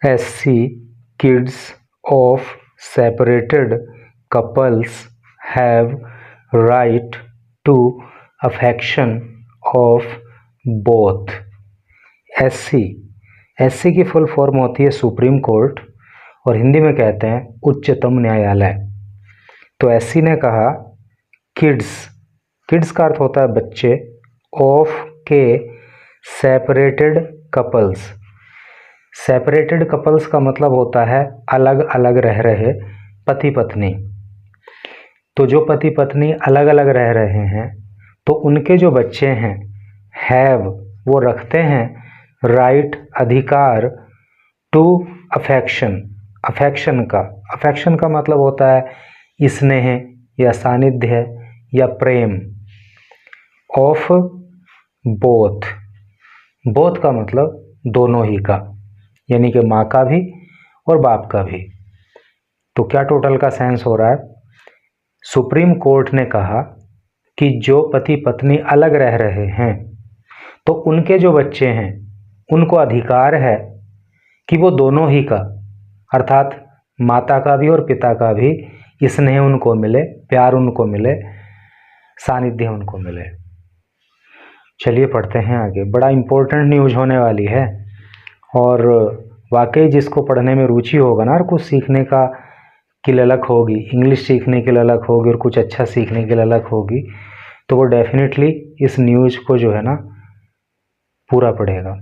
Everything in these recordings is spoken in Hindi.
SC kids of separated couples have right to affection of both. SC की फुल फॉर्म होती है सुप्रीम कोर्ट और हिंदी में कहते हैं उच्चतम न्यायालय। तो SC ने कहा किड्स का अर्थ होता है बच्चे, ऑफ के सेपरेटेड कपल्स। सेपरेटेड कपल्स का मतलब होता है अलग अलग रह रहे पति पत्नी। तो जो पति पत्नी अलग अलग रह रहे हैं तो उनके जो बच्चे हैं हैव वो रखते हैं राइट अधिकार टू अफेक्शन का मतलब होता है स्नेह या सानिध्य या प्रेम। ऑफ बोथ का मतलब दोनों ही का, यानी कि माँ का भी और बाप का भी। तो क्या टोटल का सेंस हो रहा है? सुप्रीम कोर्ट ने कहा कि जो पति पत्नी अलग रह रहे हैं तो उनके जो बच्चे हैं उनको अधिकार है कि वो दोनों ही का, अर्थात माता का भी और पिता का भी स्नेह उनको मिले, प्यार उनको मिले, सानिध्य उनको मिले। चलिए पढ़ते हैं आगे। बड़ा इम्पोर्टेंट न्यूज़ होने वाली है और वाकई जिसको पढ़ने में रुचि होगा ना और कुछ सीखने का की ललक होगी, इंग्लिश सीखने की ललक होगी और कुछ अच्छा सीखने की ललक होगी, तो वो डेफिनेटली इस न्यूज़ को जो है ना पूरा पढ़ेगा।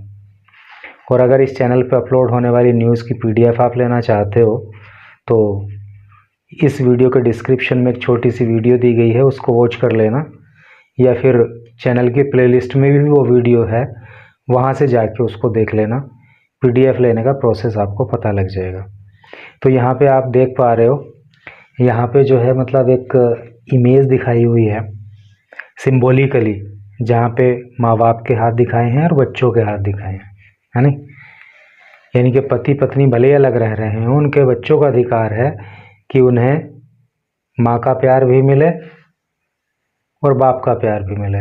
और अगर इस चैनल पे अपलोड होने वाली न्यूज़ की PDF आप लेना चाहते हो तो इस वीडियो के डिस्क्रिप्शन में एक छोटी सी वीडियो दी गई है, उसको वॉच कर लेना, या फिर चैनल की प्लेलिस्ट में भी वो वीडियो है, वहाँ से जाके उसको देख लेना। PDF लेने का प्रोसेस आपको पता लग जाएगा। तो यहाँ पे आप देख पा रहे हो, यहाँ पे जो है मतलब एक इमेज दिखाई हुई है सिम्बॉलिकली, जहाँ पे माँ बाप के हाथ दिखाए हैं और बच्चों के हाथ दिखाए हैं, है नहीं? यानी कि पति पत्नी भले अलग रह रहे हैं, उनके बच्चों का अधिकार है कि उन्हें माँ का प्यार भी मिले और बाप का प्यार भी मिले।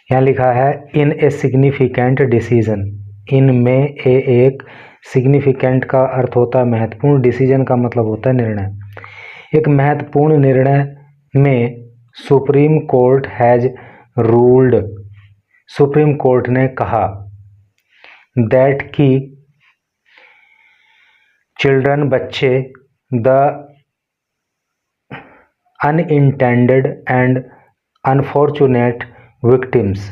यहाँ लिखा है इन ए सिग्निफिकेंट डिसीजन। इन में एक सिग्निफिकेंट का अर्थ होता है महत्वपूर्ण, डिसीजन का मतलब होता है निर्णय। एक महत्वपूर्ण निर्णय में supreme court has ruled, supreme court ने कहा दैट की चिल्ड्रन बच्चे, the unintended and unfortunate victims.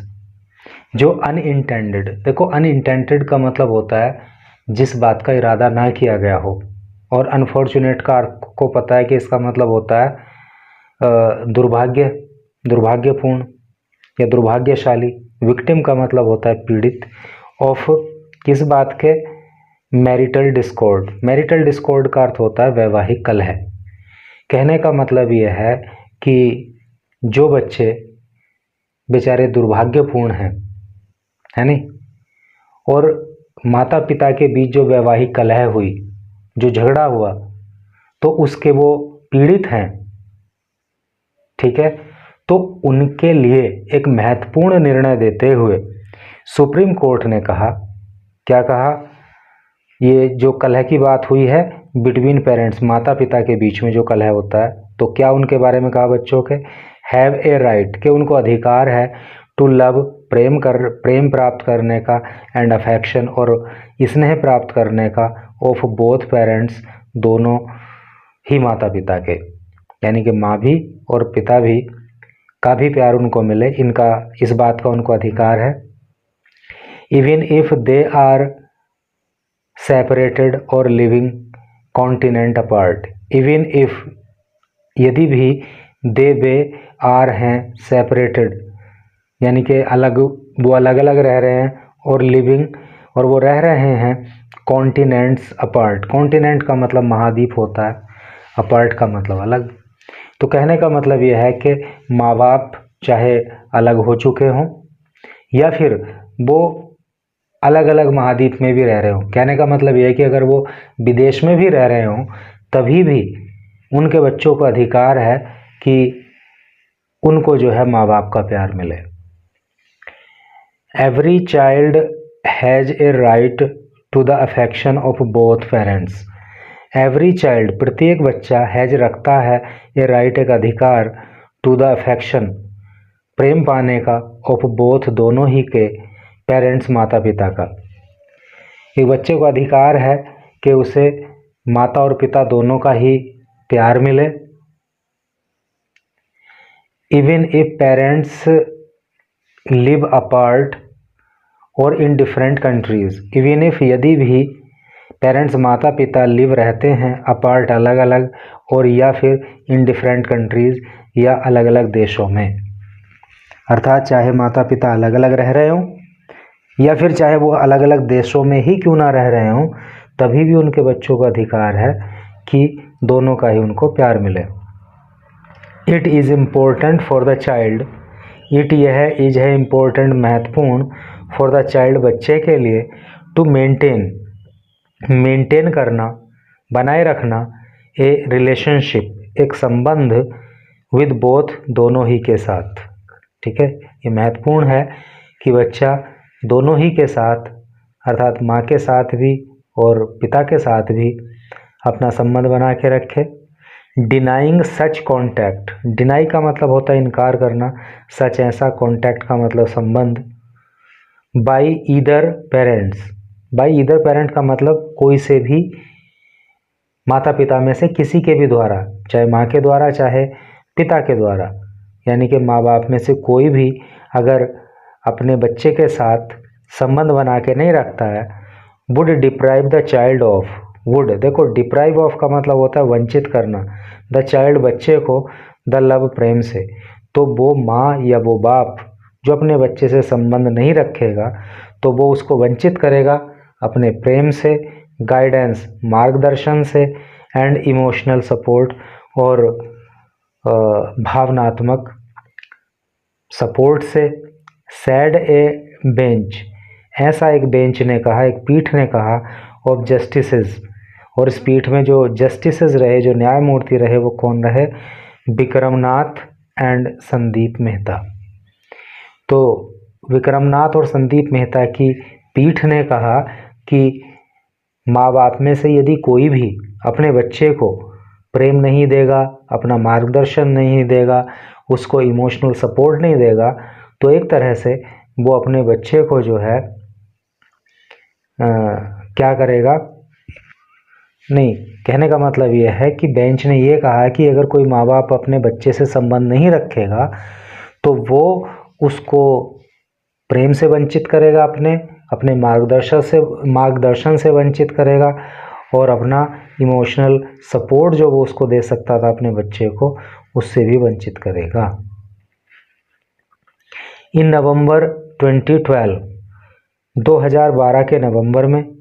जो अनइंटेंडेड, देखो अनइंटेंडेड का मतलब होता है जिस बात का इरादा ना किया गया हो, और अनफॉर्चुनेट का आपको पता है कि इसका मतलब होता है दुर्भाग्यपूर्ण या दुर्भाग्यशाली। विक्टिम का मतलब होता है पीड़ित। ऑफ किस बात के? Marital Discord. मैरिटल डिस्कॉर्ड का अर्थ होता है वैवाहिक कलह। कहने का मतलब यह है कि जो बच्चे बेचारे दुर्भाग्यपूर्ण हैं, है नहीं, और माता पिता के बीच जो वैवाहिक कलह हुई, जो झगड़ा हुआ, तो उसके वो पीड़ित हैं, ठीक है, तो उनके लिए एक महत्वपूर्ण निर्णय देते हुए सुप्रीम कोर्ट ने कहा, क्या कहा? ये जो कलह की बात हुई है बिटवीन पेरेंट्स, माता पिता के बीच में जो कलह होता है, तो क्या उनके बारे में कहा? बच्चों के हैव ए राइट, के उनको अधिकार है टू लव, प्रेम प्राप्त करने का, एंड अफेक्शन, और स्नेह प्राप्त करने का, ऑफ बोथ पेरेंट्स, दोनों ही माता पिता के, यानी कि माँ भी और पिता भी का भी प्यार उनको मिले, इनका इस बात का उनको अधिकार है। Even if they are separated और living continent apart. Even if, यदि भी, दे वे आर हैं सेपरेटेड, यानी कि वो अलग अलग रह रहे हैं, और लिविंग, और वो रह रहे हैं कॉन्टिनेंट्स अपार्ट। कॉन्टिनेंट का मतलब महाद्वीप होता है, अपार्ट का मतलब अलग। तो कहने का मतलब यह है कि माँ बाप चाहे अलग हो चुके हों या फिर वो अलग अलग महाद्वीप में भी रह रहे हों, कहने का मतलब यह है कि अगर वो विदेश में भी रह रहे हों तभी भी उनके बच्चों को अधिकार है कि उनको जो है माँ बाप का प्यार मिले। Every child has a right to the affection of both parents. Every child, प्रत्येक बच्चा, हैज रखता है, ए राइट, एक अधिकार, टू द अफेक्शन, प्रेम पाने का, ऑफ बोथ, दोनों ही के, पेरेंट्स, माता पिता का। एक बच्चे को अधिकार है कि उसे माता और पिता दोनों का ही प्यार मिले। Even if parents live apart और in different countries, even if, यदि भी, पेरेंट्स, माता पिता, लिव, रहते हैं, अपार्ट, अलग अलग, और या फिर इन डिफरेंट कंट्रीज, या अलग अलग देशों में। अर्थात चाहे माता पिता अलग अलग रह रहे हों या फिर चाहे वो अलग अलग देशों में ही क्यों ना रह रहे हों, तभी भी उनके बच्चों को अधिकार है कि दोनों का ही उनको प्यार मिले। It is important for the child, it, यह, इज है, इम्पोर्टेंट, महत्वपूर्ण, फॉर द चाइल्ड, बच्चे के लिए, टू मेंटेन करना, बनाए रखना, ए रिलेशनशिप, एक संबंध, विद बोथ, दोनों ही के साथ। ठीक है, ये महत्वपूर्ण है कि बच्चा दोनों ही के साथ, अर्थात माँ के साथ भी और पिता के साथ भी अपना संबंध बना के रखे। डिनाइंग सच कॉन्टैक्ट, डिनाई का मतलब होता है इनकार करना, सच, ऐसा, कॉन्टैक्ट का मतलब संबंध। By either parents, by either parent का मतलब कोई से भी, माता पिता में से किसी के भी द्वारा, चाहे माँ के द्वारा चाहे पिता के द्वारा, यानी कि माँ बाप में से कोई भी अगर अपने बच्चे के साथ संबंध बना के नहीं रखता है, would deprive the child of, would, देखो डिप्राइव ऑफ का मतलब होता है वंचित करना, द चाइल्ड, बच्चे को, द लव, प्रेम से। तो वो माँ या वो बाप जो अपने बच्चे से संबंध नहीं रखेगा तो वो उसको वंचित करेगा अपने प्रेम से, गाइडेंस, मार्गदर्शन से, एंड इमोशनल सपोर्ट, और भावनात्मक सपोर्ट से। सैड ए बेंच, ऐसा एक बेंच ने कहा, एक पीठ ने कहा, ऑफ जस्टिसेस, और इस पीठ में जो जस्टिसेस रहे, जो न्यायमूर्ति रहे, वो कौन रहे? विक्रमनाथ एंड संदीप मेहता। तो विक्रमनाथ और संदीप मेहता की पीठ ने कहा कि माँ बाप में से यदि कोई भी अपने बच्चे को प्रेम नहीं देगा, अपना मार्गदर्शन नहीं देगा, उसको इमोशनल सपोर्ट नहीं देगा, तो एक तरह से वो अपने बच्चे को जो है क्या करेगा? नहीं, कहने का मतलब ये है कि बेंच ने ये कहा कि अगर कोई माँ बाप अपने बच्चे से संबंध नहीं रखेगा तो वो उसको प्रेम से वंचित करेगा, अपने मार्गदर्शन से वंचित करेगा, और अपना इमोशनल सपोर्ट जो वो उसको दे सकता था अपने बच्चे को, उससे भी वंचित करेगा। इन नवंबर 2012 के नवंबर में,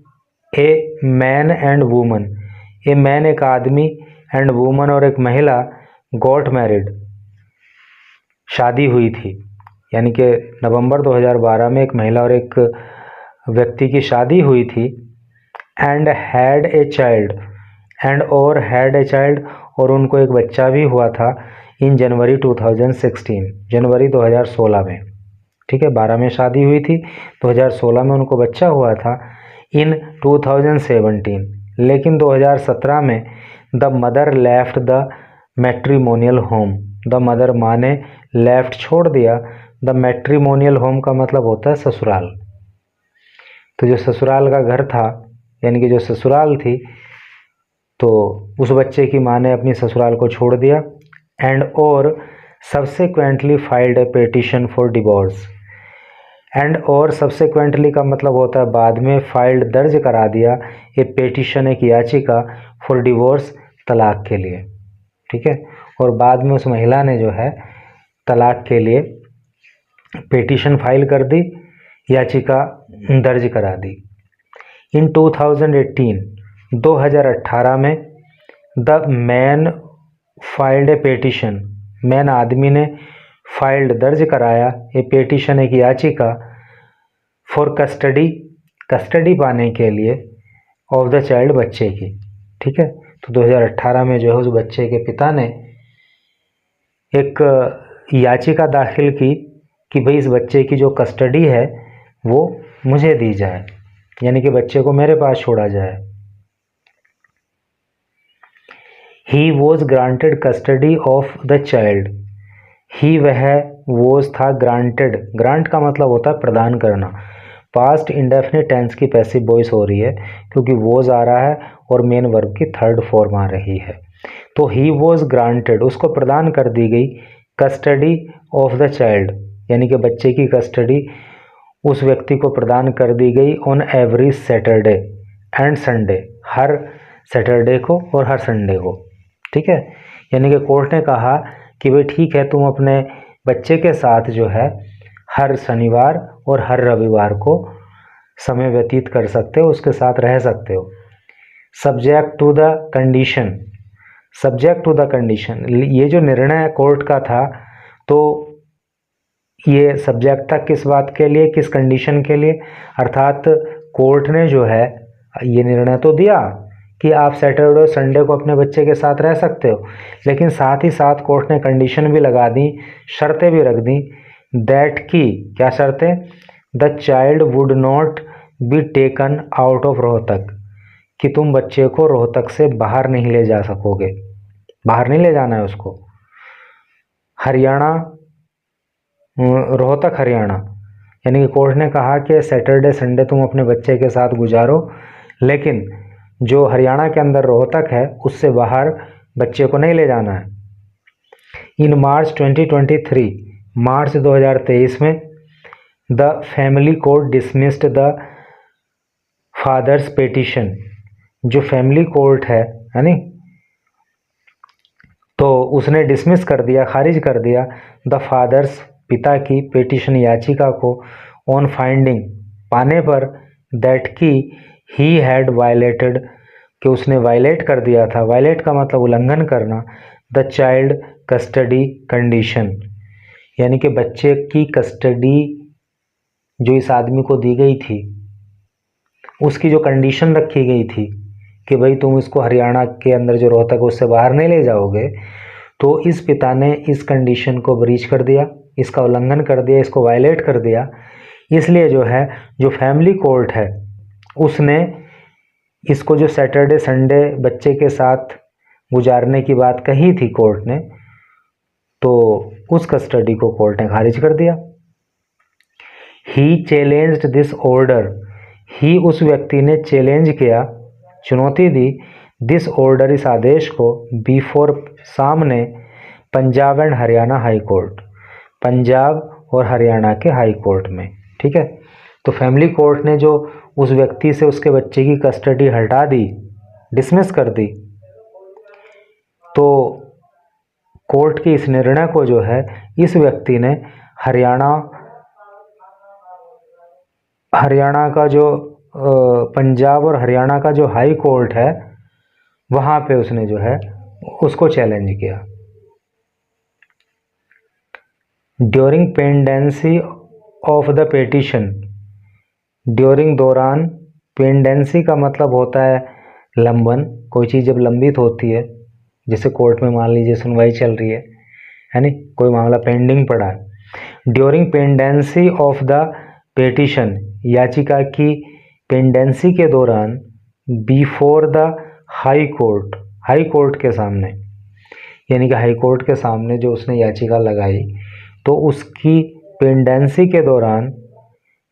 a man and woman, a man एक आदमी, एंड वूमन और एक महिला, गॉट मैरिड, शादी हुई थी। यानी कि नवंबर 2012 में एक महिला और एक व्यक्ति की शादी हुई थी। And had a child, had a child, और उनको एक बच्चा भी हुआ था, इन जनवरी 2016, जनवरी 2016 में। ठीक है, 12 में शादी हुई थी, 2016 में उनको बच्चा हुआ था, इन 2017, लेकिन 2017 में the mother left the matrimonial home, the mother, माँ ने, लेफ्ट, छोड़ दिया, द मैट्रिमोनियल होम का मतलब होता है ससुराल। तो जो ससुराल का घर था, यानी कि जो ससुराल थी, तो उस बच्चे की माँ ने अपनी ससुराल को छोड़ दिया। एंड और subsequently filed A petition for divorce, and और सब्सिक्वेंटली का मतलब होता है बाद में, फाइल्ड, दर्ज करा दिया, ए पिटीशन, एक याचिका, फॉर डिवोर्स, तलाक के लिए। ठीक है, और बाद में उस महिला ने जो है तलाक के लिए पिटीशन फाइल कर दी, याचिका दर्ज करा दी। इन 2018 में the man filed A petition, man आदमी ने, फाइल्ड, दर्ज कराया, ए पिटीशन, एक याचिका, फॉर कस्टडी, कस्टडी पाने के लिए, ऑफ द चाइल्ड, बच्चे की। ठीक है, तो 2018 में जो है उस बच्चे के पिता ने एक याचिका दाखिल की कि भाई इस बच्चे की जो कस्टडी है वो मुझे दी जाए। यानी कि बच्चे को मेरे पास छोड़ा जाए। He was granted custody of the child. He वह वॉज था ग्रांटेड, ग्रांट का मतलब होता है प्रदान करना। पास्ट इंडेफिनिट टेंस की पैसिव वॉइस हो रही है क्योंकि वॉज आ रहा है और मेन वर्ब की थर्ड फॉर्म आ रही है। तो ही वॉज ग्रांटेड, उसको प्रदान कर दी गई कस्टडी ऑफ द चाइल्ड, यानी कि बच्चे की कस्टडी उस व्यक्ति को प्रदान कर दी गई on every Saturday and Sunday, her Saturday को और हर संडे को। ठीक है, यानी कि कोर्ट ने कहा कि भाई ठीक है, तुम अपने बच्चे के साथ जो है हर शनिवार और हर रविवार को समय व्यतीत कर सकते हो, उसके साथ रह सकते हो। Subject to the condition, subject to the condition, ये जो निर्णय कोर्ट का था तो ये सब्जेक्ट था किस बात के लिए, किस कंडीशन के लिए, अर्थात कोर्ट ने जो है ये निर्णय तो दिया कि आप सैटरडे और संडे को अपने बच्चे के साथ रह सकते हो, लेकिन साथ ही साथ कोर्ट ने कंडीशन भी लगा दी, शर्तें भी रख दी, दैट की क्या शर्तें, the child would not be taken out of Rohtak, कि तुम बच्चे को रोहतक से बाहर नहीं ले जा सकोगे, बाहर नहीं ले जाना है उसको। हरियाणा, रोहतक हरियाणा, यानी कि कोर्ट ने कहा कि सैटरडे संडे तुम अपने बच्चे के साथ गुजारो, लेकिन जो हरियाणा के अंदर रोहतक है उससे बाहर बच्चे को नहीं ले जाना है। इन मार्च 2023, मार्च 2023 में the family court dismissed the father's petition, जो फैमिली कोर्ट है यानी, तो उसने डिसमिस कर दिया, खारिज कर दिया द फादर्स, पिता की पेटिशन याचिका को, ऑन फाइंडिंग, पाने पर, दैट की ही हैड वायलेटेड, कि उसने वायलेट कर दिया था, वायलेट का मतलब उल्लंघन करना, द चाइल्ड कस्टडी कंडीशन, यानी कि बच्चे की कस्टडी जो इस आदमी को दी गई थी उसकी जो कंडीशन रखी गई थी कि भाई तुम इसको हरियाणा के अंदर जो रोहतक है उससे बाहर नहीं ले जाओगे, तो इस पिता ने इस कंडीशन को ब्रीच कर दिया, इसका उल्लंघन कर दिया, इसको वायलेट कर दिया। इसलिए जो है जो फैमिली कोर्ट है उसने इसको जो सैटरडे संडे बच्चे के साथ गुजारने की बात कही थी कोर्ट ने, तो उस कस्टडी को कोर्ट ने खारिज कर दिया। ही चैलेंज्ड दिस ऑर्डर, ही उस व्यक्ति ने चैलेंज किया, चुनौती दी, दिस ऑर्डर, इस आदेश को, बिफोर, सामने, Punjab and Haryana high court, Punjab और हरियाणा के हाई कोर्ट में। ठीक है, तो फैमिली कोर्ट ने जो उस व्यक्ति से उसके बच्चे की कस्टडी हटा दी, डिसमिस कर दी, तो कोर्ट के इस निर्णय को जो है इस व्यक्ति ने हरियाणा का जो पंजाब और हरियाणा का जो हाई कोर्ट है वहाँ पे उसने जो है उसको चैलेंज किया। During pendency of the petition, during दौरान, पेंडेंसी का मतलब होता है लंबन, कोई चीज़ जब लंबित होती है, जैसे कोर्ट में मान लीजिए सुनवाई चल रही है नी, कोई मामला पेंडिंग पड़ा है। During pendency of the petition, याचिका की पेंडेंसी के दौरान, before the high court, high court के सामने, यानी कि हाई कोर्ट के सामने जो उसने याचिका लगाई, तो उसकी पेंडेंसी के दौरान,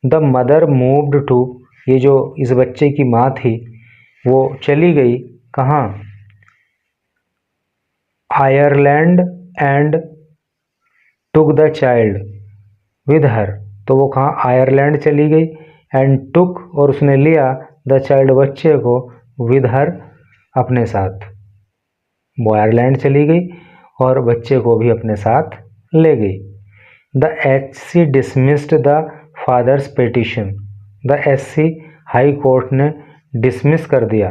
द मदर मूव्ड टू, ये जो इस बच्चे की माँ थी वो चली गई कहाँ, Ireland, and took the child with her, तो वो कहाँ आयरलैंड चली गई, एंड टुक, और उसने लिया, द चाइल्ड, बच्चे को, विद हर, अपने साथ, वो आयरलैंड चली गई और बच्चे को भी अपने साथ ले गई। The HC dismissed the father's petition, the HC high court ने डिसमिस कर दिया,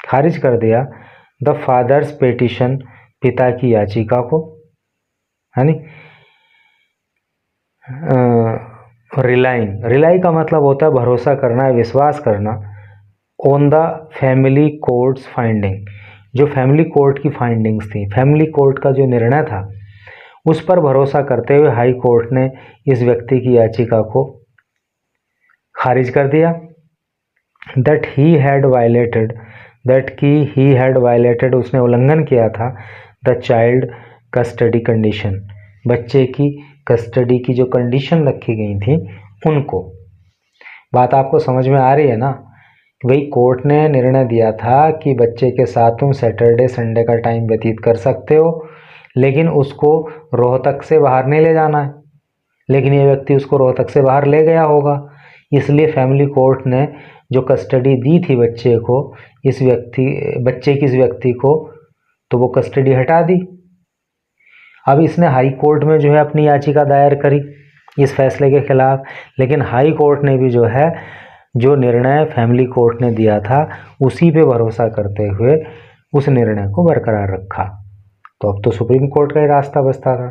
खारिज कर दिया, द फादर्स पेटिशन, पिता की याचिका को, है नी। रिलाई का मतलब होता है भरोसा करना है, विश्वास करना, on the family courts finding, जो फैमिली कोर्ट की फाइंडिंग्स थी, फैमिली कोर्ट का जो निर्णय था उस पर भरोसा करते हुए हाई कोर्ट ने इस व्यक्ति की याचिका को खारिज कर दिया। That he had violated, that की ही हैड वायलेटेड, उसने उल्लंघन किया था द चाइल्ड कस्टडी कंडीशन, बच्चे की कस्टडी की जो कंडीशन रखी गई थी उनको। बात आपको समझ में आ रही है ना? भाई कोर्ट ने निर्णय दिया था कि बच्चे के साथ तुम सैटरडे संडे का टाइम व्यतीत कर सकते हो, लेकिन उसको रोहतक से बाहर नहीं ले जाना है। लेकिन ये व्यक्ति उसको रोहतक से बाहर ले गया होगा, इसलिए फैमिली कोर्ट ने जो कस्टडी दी थी बच्चे को, बच्चे की इस व्यक्ति को, तो वो कस्टडी हटा दी। अब इसने हाई कोर्ट में जो है अपनी याचिका दायर करी इस फैसले के खिलाफ, लेकिन हाई कोर्ट ने भी जो है जो निर्णय फैमिली कोर्ट ने दिया था उसी पे भरोसा करते हुए उस निर्णय को बरकरार रखा। तो अब तो सुप्रीम कोर्ट का ही रास्ता बचता था।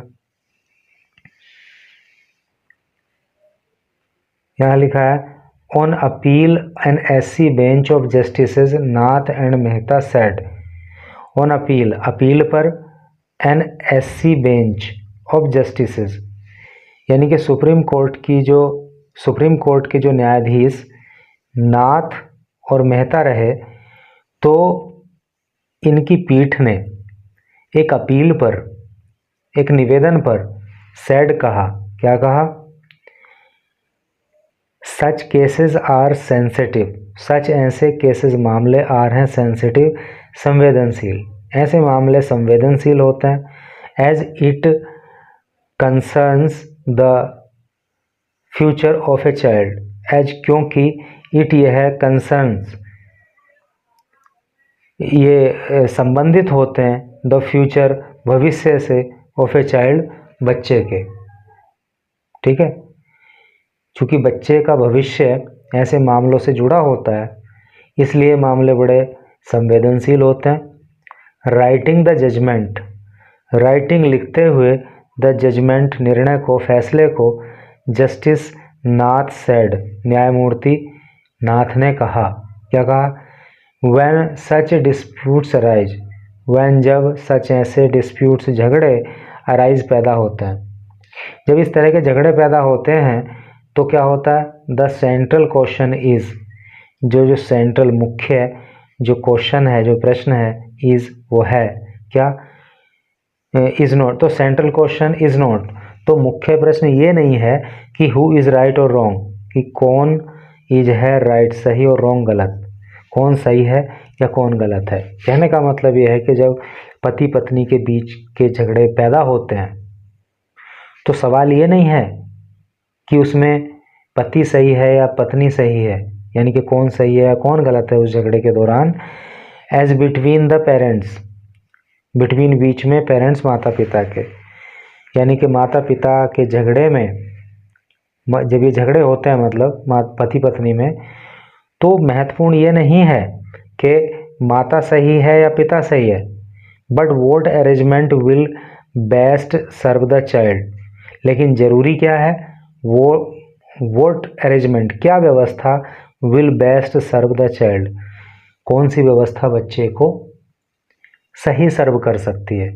यहाँ लिखा है on appeal an SC bench of justices Nath and Mehta said, on appeal, appeal पर, an SC bench of justices यानी कि सुप्रीम कोर्ट के जो न्यायाधीश नाथ और मेहता रहे, तो इनकी पीठ ने एक अपील पर, एक निवेदन पर सेड कहा, क्या कहा? सच केसेस आर सेंसिटिव, सच ऐसे केसेस मामले आर हैं सेंसिटिव संवेदनशील, ऐसे मामले संवेदनशील होते हैं। As it concerns the future of a child, as क्योंकि इट यह है, कंसर्न्स ये संबंधित होते हैं, द फ्यूचर भविष्य से, ऑफ ए चाइल्ड बच्चे के। ठीक है, चूँकि बच्चे का भविष्य ऐसे मामलों से जुड़ा होता है इसलिए मामले बड़े संवेदनशील होते हैं। राइटिंग द जजमेंट, राइटिंग लिखते हुए, द जजमेंट निर्णय को, फैसले को, जस्टिस नाथ सेड, न्यायमूर्ति नाथ ने कहा, क्या कहा? When such disputes arise, when जब, सच ऐसे, डिस्प्यूट्स झगड़े, अराइज पैदा होते हैं, जब इस तरह के झगड़े पैदा होते हैं तो क्या होता है? द सेंट्रल क्वेश्चन इज, जो सेंट्रल मुख्य जो क्वेश्चन है, जो प्रश्न है, इज वो है क्या? इज नॉट, तो सेंट्रल क्वेश्चन इज नॉट, तो मुख्य प्रश्न ये नहीं है कि हु इज राइट और रॉन्ग, कि कौन इज है राइट सही और रॉन्ग गलत, कौन सही है या कौन गलत है। कहने का मतलब ये है कि जब पति पत्नी के बीच के झगड़े पैदा होते हैं तो सवाल ये नहीं है कि उसमें पति सही है या पत्नी सही है, यानी कि कौन सही है या कौन गलत है उस झगड़े के दौरान। As between the parents, between बीच में, पेरेंट्स माता पिता के, यानी कि माता पिता के झगड़े में, जब ये झगड़े होते हैं मतलब पति पत्नी में, तो महत्वपूर्ण ये नहीं है कि माता सही है या पिता सही है, but what arrangement will best serve the child, लेकिन ज़रूरी क्या है? वो वोट अरेंजमेंट, क्या व्यवस्था, will best serve the child, कौन सी व्यवस्था बच्चे को सही सर्व कर सकती है।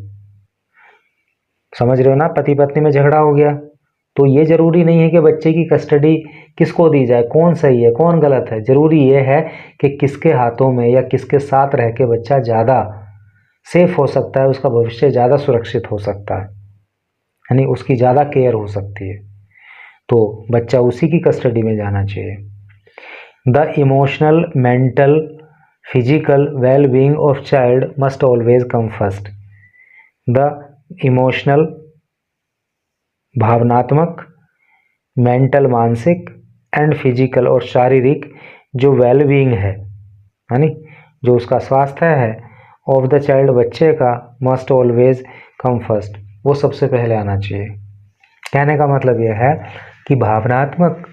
समझ रहे हो ना? पति पत्नी में झगड़ा हो गया तो ये ज़रूरी नहीं है कि बच्चे की कस्टडी किसको दी जाए, कौन सही है कौन गलत है। ज़रूरी ये है कि किसके हाथों में या किसके साथ रह के बच्चा ज़्यादा सेफ हो सकता है, उसका भविष्य ज़्यादा सुरक्षित हो सकता है, यानी उसकी ज़्यादा केयर हो सकती है, तो बच्चा उसी की कस्टडी में जाना चाहिए। The emotional, mental, physical well being of child must always come first. The emotional, भावनात्मक, मेंटल मानसिक, एंड फिजिकल और शारीरिक जो वेल बीइंग है, यानी जो उसका स्वास्थ्य है, ऑफ द चाइल्ड बच्चे का, मस्ट ऑलवेज कम फर्स्ट, वो सबसे पहले आना चाहिए। कहने का मतलब यह है कि भावनात्मक,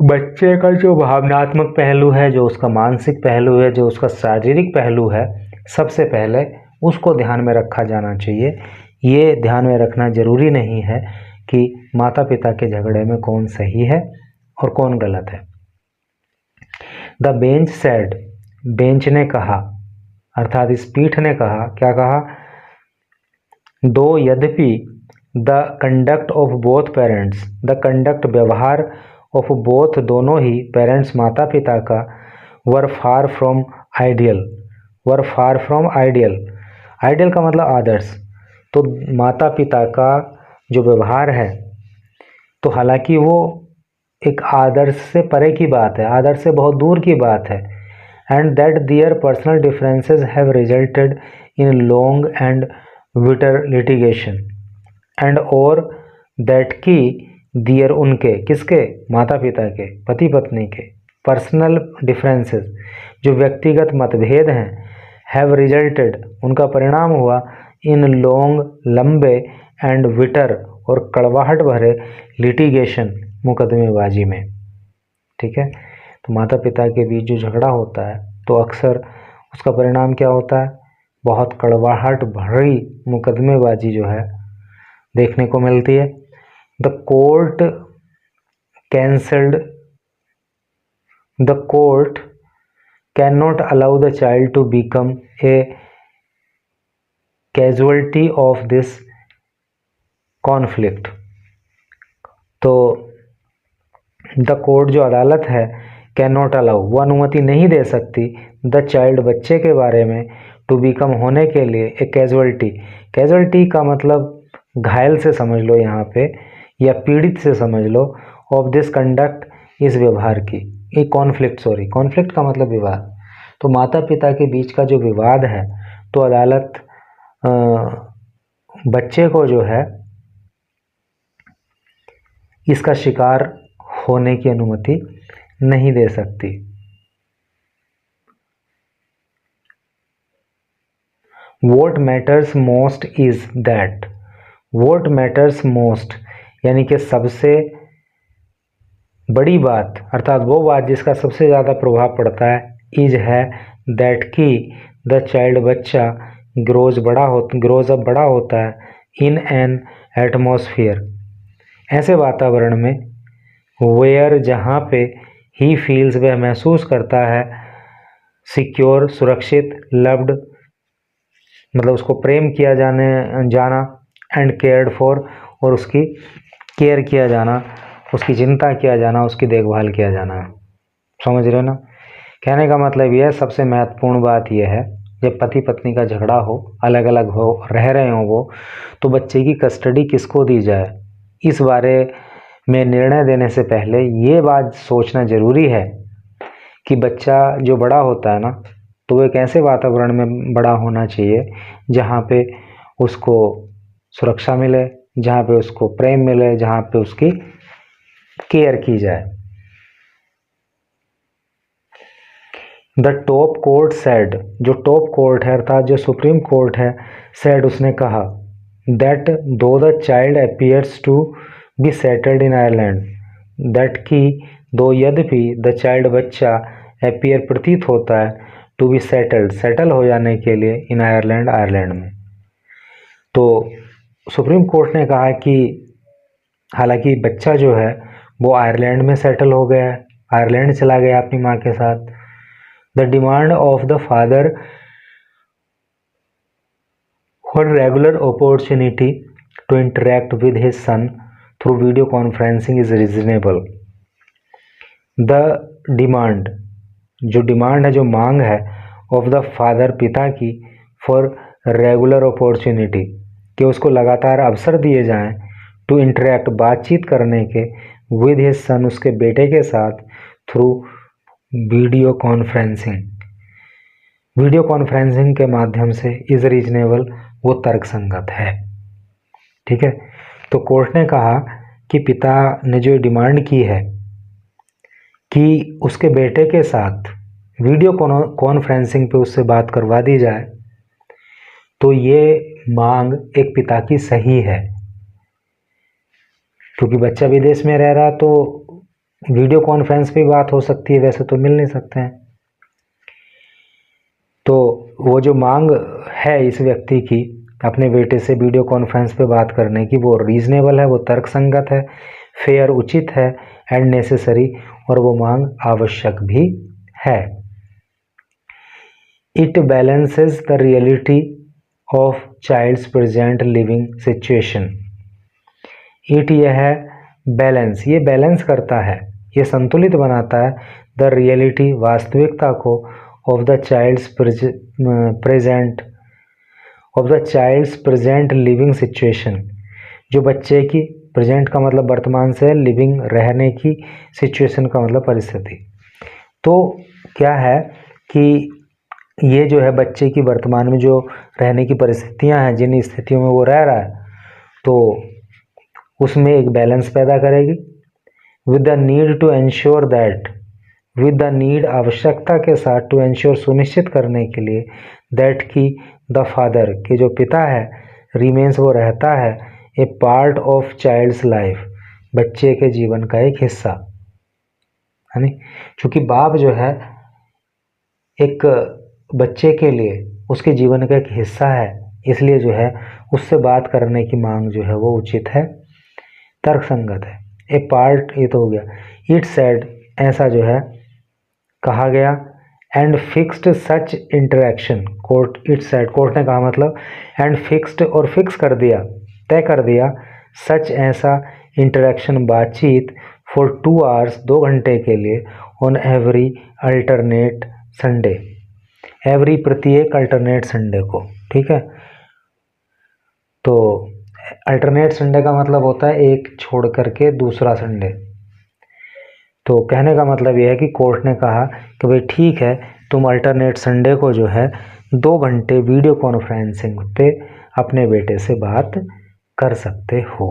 बच्चे का जो भावनात्मक पहलू है, जो उसका मानसिक पहलू है, जो उसका शारीरिक पहलू है, सबसे पहले उसको ध्यान में रखा जाना चाहिए। ये ध्यान में रखना ज़रूरी नहीं है कि माता पिता के झगड़े में कौन सही है और कौन गलत है। द बेंच सेड, बेंच ने कहा, अर्थात इस पीठ ने कहा, क्या कहा? दो यद्यपि the conduct of both parents, the conduct व्यवहार ऑफ बोथ दोनों ही पेरेंट्स माता पिता का were far from ideal. Were far from ideal, ideal का मतलब आदर्श। तो माता पिता का जो व्यवहार है तो हालांकि वो एक आदर्श से परे की बात है, आदर्श से बहुत दूर की बात है। And that their personal differences have resulted in long and bitter litigation. And और दैट की दियर उनके, किसके, माता पिता के, पति पत्नी के पर्सनल डिफरेंसेस जो व्यक्तिगत मतभेद हैं, हैव रिजल्टेड उनका परिणाम हुआ इन लॉन्ग लंबे एंड विटर और कड़वाहट भरे लिटिगेशन मुकदमेबाजी में। ठीक है, तो माता पिता के बीच जो झगड़ा होता है तो अक्सर उसका परिणाम क्या होता है, बहुत कड़वाहट भरी मुकदमेबाजी जो है देखने को मिलती है। The court cancelled, the court can not allow the child to become a casualty of this conflict. तो द कोर्ट जो अदालत है कैन नॉट अलाउ, वो अनुमति नहीं दे सकती द चाइल्ड बच्चे के बारे में टू बिकम होने के लिए ए कैजुअलिटी। कैजुअलिटी का मतलब घायल से समझ लो यहाँ पे, या पीड़ित से समझ लो, ऑफ दिस कंडक्ट, इस व्यवहार की, एक कॉन्फ्लिक्ट, सॉरी कॉन्फ्लिक्ट का मतलब विवाद। तो माता पिता के बीच का जो विवाद है तो अदालत बच्चे को जो है इसका शिकार होने की अनुमति नहीं दे सकती। What matters most is that, what matters most यानी कि सबसे बड़ी बात, अर्थात वो बात जिसका सबसे ज़्यादा प्रभाव पड़ता है, इज है दैट की द चाइल्ड बच्चा ग्रोज अप बड़ा होता है इन एन एटमॉस्फेयर, ऐसे वातावरण में, वेयर जहाँ पे ही फील्स वह महसूस करता है, सिक्योर सुरक्षित, लव्ड मतलब उसको प्रेम किया जाना, एंड केयर्ड फॉर और उसकी केयर किया जाना, उसकी चिंता किया जाना, उसकी देखभाल किया जाना। समझ रहे हो ना? कहने का मतलब यह सबसे महत्वपूर्ण बात यह है, जब पति पत्नी का झगड़ा हो, अलग अलग हो, रह रहे हो वो, तो बच्चे की कस्टडी किसको दी जाए, इस बारे में निर्णय देने से पहले ये बात सोचना ज़रूरी है कि बच्चा जो बड़ा होता है ना, तो वो एक ऐसे वातावरण में बड़ा होना चाहिए जहाँ पे उसको सुरक्षा मिले, जहाँ पे उसको प्रेम मिले, जहाँ पे उसकी केयर की जाए। द टॉप कोर्ट सेड, जो टॉप कोर्ट है अर्थात जो सुप्रीम कोर्ट है, सेड उसने कहा, that though the child appears to be settled in Ireland, that की दो यद्यपि द चाइल्ड बच्चा अपीयर प्रतीत होता है, टू बी सेटल्ड सेटल हो जाने के लिए, इन आयरलैंड आयरलैंड में। तो सुप्रीम कोर्ट ने कहा कि हालांकि बच्चा जो है वो आयरलैंड में सेटल हो गया है, आयरलैंड चला गया अपनी माँ के साथ। The demand of the father for regular opportunity to interact with his son through video conferencing is reasonable. The demand, जो डिमांड है, जो मांग है, ऑफ द फादर पिता की, फॉर रेगुलर अपॉर्चुनिटी कि उसको लगातार अवसर दिए जाएं, टू इंटरेक्ट बातचीत करने के, विद हिज सन उसके बेटे के साथ, through video conferencing, video conferencing के माध्यम से, इज रीजनेबल वो तर्कसंगत है। ठीक है, तो कोर्ट ने कहा कि पिता ने जो डिमांड की है कि उसके बेटे के साथ वीडियो कॉन्फ्रेंसिंग पे उससे बात करवा दी जाए, तो ये मांग एक पिता की सही है, क्योंकि बच्चा विदेश में रह रहा तो वीडियो कॉन्फ्रेंस पे बात हो सकती है, वैसे तो मिल नहीं सकते हैं। तो वो जो मांग है इस व्यक्ति की अपने बेटे से वीडियो कॉन्फ्रेंस पे बात करने की, वो रीजनेबल है, वो तर्कसंगत है, फेयर उचित है, एंड नेसेसरी और वो मांग आवश्यक भी है। It balances the reality of child's present living situation. It यह है बैलेंस, ये बैलेंस करता है, ये संतुलित बनाता है द रियलिटी, वास्तविकता को, of the child's present living situation, जो बच्चे की, प्रेजेंट का मतलब वर्तमान से, लिविंग रहने की, सिचुएशन का मतलब परिस्थिति। तो क्या है कि ये जो है बच्चे की वर्तमान में जो रहने की परिस्थितियां हैं, जिन स्थितियों में वो रह रहा है, तो उसमें एक बैलेंस पैदा करेगी। With the need to ensure that, with the need आवश्यकता के साथ, टू एंश्योर सुनिश्चित करने के लिए, दैट की द फादर के जो पिता है, रिमेन्स वो रहता है, ए पार्ट ऑफ चाइल्ड्स लाइफ, बच्चे के जीवन का एक हिस्सा, है नहीं। चूँकि बाप जो है एक बच्चे के लिए उसके जीवन का एक हिस्सा है, इसलिए जो है उससे बात करने की मांग जो है वो उचित है, तर्कसंगत है। ए पार्ट, ये तो हो गया। इट सेड, ऐसा जो है कहा गया। And fixed such interaction, court, it said, court ने कहा मतलब, एंड फिक्स्ड, और फिक्स कर दिया, तय कर दिया, सच, ऐसा, इंटरेक्शन, बातचीत, फॉर 2 आवर्स, 2 घंटे के लिए, on every alternate Sunday, every, प्रत्येक, अल्टरनेट संडे को, ठीक है। तो अल्टरनेट संडे का मतलब होता है एक छोड़ करके दूसरा संडे। तो कहने का मतलब यह है कि कोर्ट ने कहा कि भाई ठीक है, तुम अल्टरनेट संडे को जो है 2 घंटे वीडियो कॉन्फ्रेंसिंग पे अपने बेटे से बात कर सकते हो।